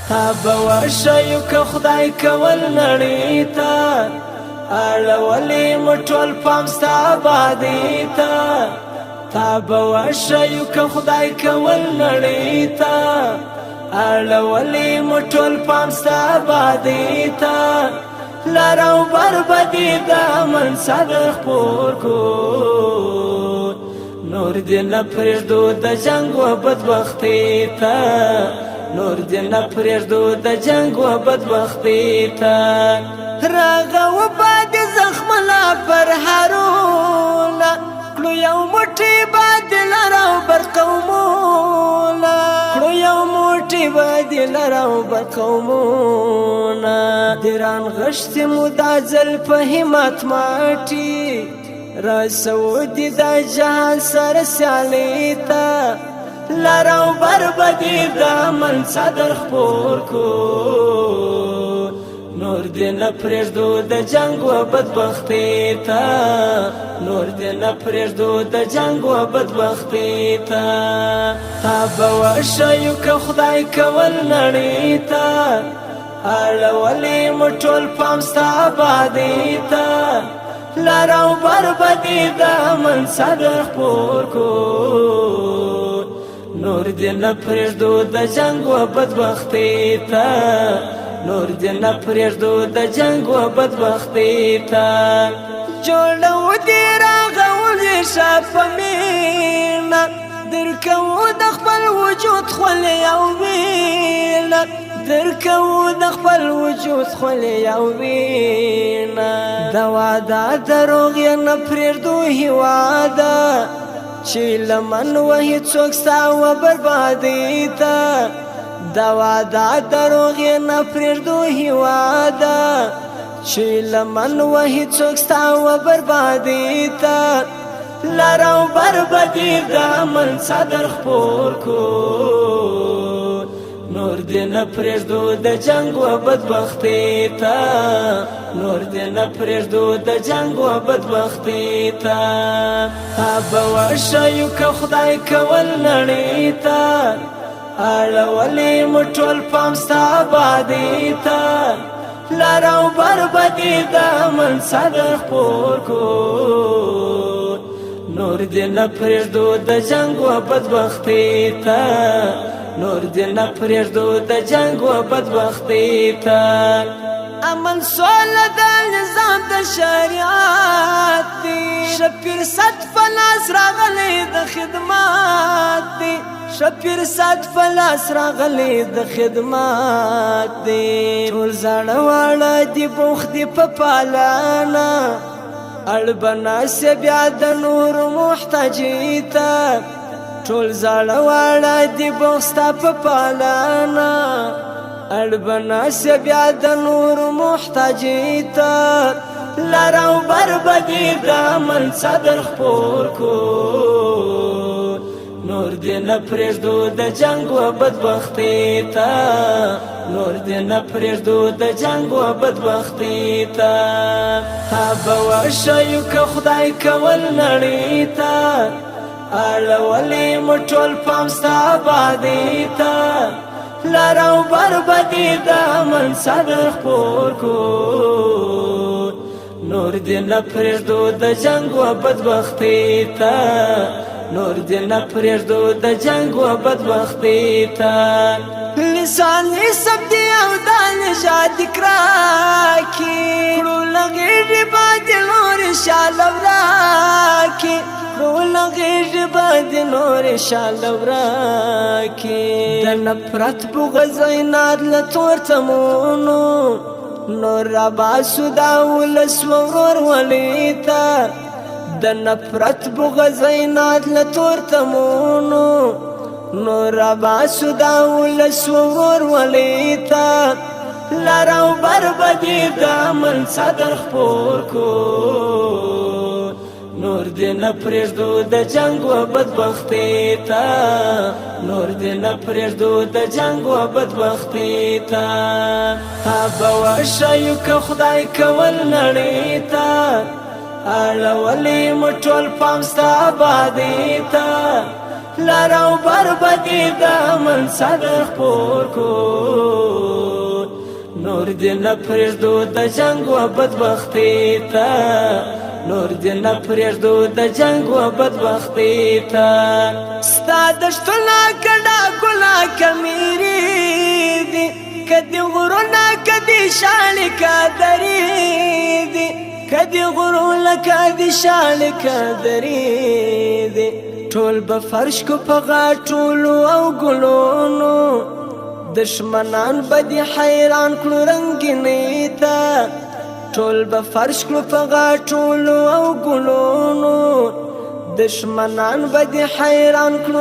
تا به ورشئ که خدای کول نړۍ ته اړولی مو ټول پام ستا ابادۍ ته تا به ورشئ که خدای کول نړۍ ته اړولی مو ټول پام ستا ابادۍ ته لر او بر به دې د امن صدر خپور کو نور دې نه پرېږدو د جنګ و بدبختۍ ته نور دې نه پرېږدو د جنګ و بدبختۍ ته راغه و باد زخمه لا پر هارونه کړو یو موټی باد لر او بر قومونه کړو یو موټی باد لر او بر قومونه دیران غشتې مو دا ځل په همت ماټي رسو دې د جهان سره سیالۍ ته لر او بر به دې د امن صدر خپور کو نور دې نه پرېږدو د جنګ و بدبختۍ ته نور دې نه پرېږدو د جنګ و بدبختۍ ته تا به ورشئ که خدای کول نړۍ ته اړولی مو ټول پام ستا ابادۍ ته لر او بر به دې د امن صدر خپور کو نور دې نه پرېږدو د جنګ و بدبختۍ ته نور دې نه پرېږدو د جنګ و بدبختۍ ته جوړو دې راغولې شه په مینه درکوو د خپل وجود خولې او وینه درکوو د خپل وجود خولې او وینه د واده دروغ یې نه پرېږدو هېواده چې لمن وهي څوک ستا و بربادۍ ته د واده دروغ یې نه پرېږدو هېواده چې لمن وهي څوک ستا و بربادۍ ته لر او بر به دې د امن صدر خپور کو نور دې نه پرېږدو د جنګ و بدبختۍ ته نور دې نه پرېږدو د جنګ و بدبختۍ ته تا به ورشئ که خدای کول نړۍ ته اړولی مو ټول پام ستا ابادۍ ته لر او بر به دې د امن صدر خپور کو نور دې نه پرېږدو د جنګ و بدبختۍ ته نور دې نه پرېږدو د جنګ و بدبختۍ ته امن سوله د نظام د شریعت دی شپیر صد فلاس راغلی د خدمات دی شپیر صد فلاس راغلی د خدمات دی ټول زاړه واړه دي بوخ دي په پالانه اړ به ناسې بیا د نورو محتاجۍ ته ټول زاړه واړه دي بوخ ستا په پالانه اړ به ناسې بیا د نورو محتاجۍ ته لر او بر به دې د امن صدر خپور کو نور دې نه پرېږدو د جنګ و بدبختۍ ته نور دې نه پرېږدو د جنګ و بدبختۍ ته تا به ورشئ که خدای کول نړۍ ته اړولی مو ټول پام ستا ابادۍ ته لر او بر به دې د امن صدر خپور کو نور دې نه پرېږدو د جنګ و بدبختۍ ته نور دې نه پرېږدو د جنګ و بدبختۍ ته لسان سبدي او د نژاد کراکي کړو لغېږي باندې نور شاله وراکي کړو لغېږي باندې نور شاله وراکي د نفرت بغض عناد له تور تمونو نور راباسو دا ولس ورورولۍ ته د نفرت بغض عناد له تور تمونو نور راباسو دا ولس ورورولۍ ته لر او بر به دې د امن صدر خپور کو نور دې نه پرېږدو د جنګ و بدبختۍ ته نور دې نه پرېږدو د جنګ و بدبختۍ ته تا به ورشئ که خدای کول نړۍ ته اړولی مو ټول پام ستا ابادۍ ته لر او بر به دې د امن صدر خپور کو نور دې نه پرېږدو د جنګ و بدبختۍ ته نور دې نه پرېږدو د جنګ و بدبختۍ ته ستا د شتونه که ډاکونه که میرې دي که دې غرونه که دې شاړې که درې دي که دې غرونه که دې شاړې که درې دي ټول به فرش کو په غاټولو او ګلونو دشمنان به دې حیران کړو رنګینۍ ته ټول به فرش کړو په غاټولو او ګلونو دشمنان به دې حیران کړو